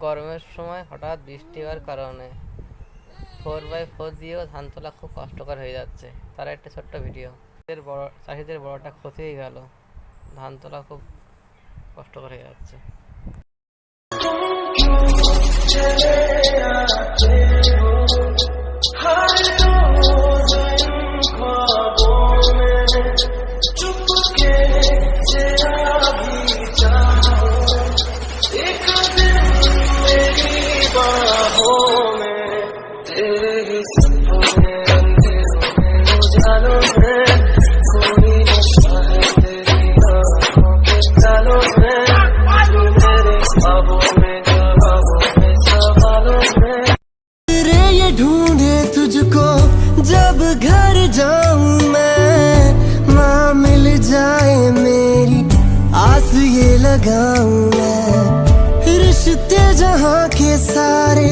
গরমের সময় হঠাৎ বৃষ্টি হওয়ার কারণে 4x4 দিয়েও ধান তোলা খুব কষ্টকর হয়ে যাচ্ছে। তার একটা ছোট্ট ভিডিও। চাষিদের বড়টা ক্ষতি হয়ে গেল, ধান তোলা খুব কষ্টকর হয়ে যাচ্ছে। ढूंढे तुझको जब घर जाऊं मैं, माँ मिल जाए मेरी आस ये लगाऊं मैं। रिश्ते जहाँ के सारे